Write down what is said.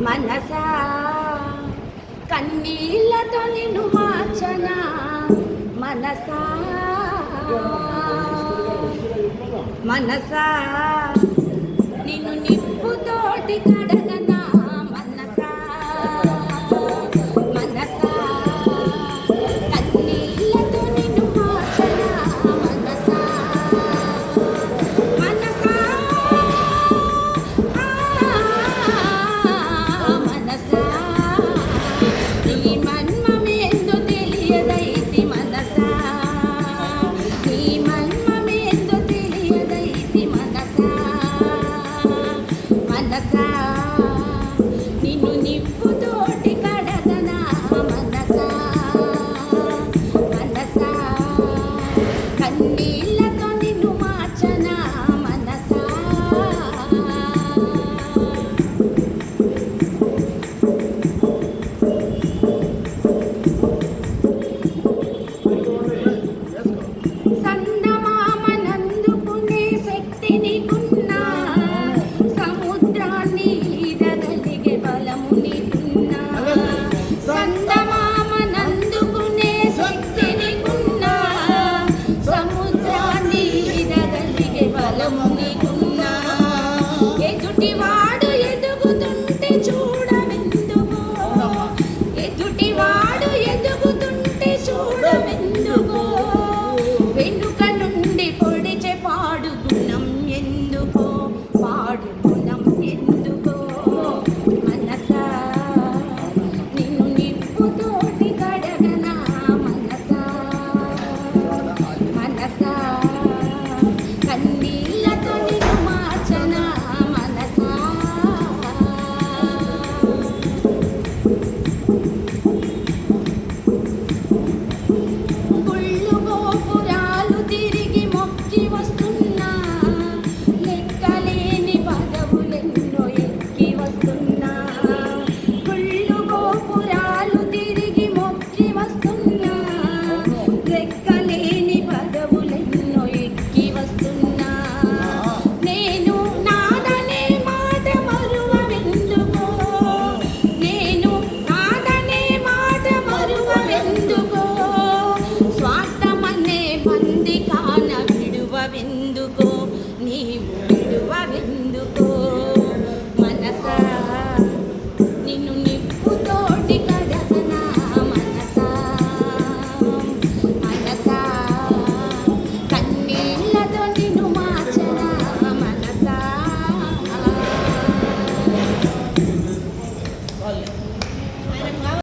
మనసా కన్నీళ్ళతో నిన్ను మార్చనా మనసా మనసా నిన్ను నిప్పుతోటి కడగనా మనసా మనసా కన్నీళ్ళతో నిన్ను మార్చనా మనసా మనసా మనసా నీ మన్మమేందో తెలియదైతి మనసా నీ మన్మమేందో తెలియదైతి మనసా మనసా నిన్ను నిప్పుతోటి కడగనా మనసా మనసా కన్నీళ్ళతో నిన్ను మార్చనా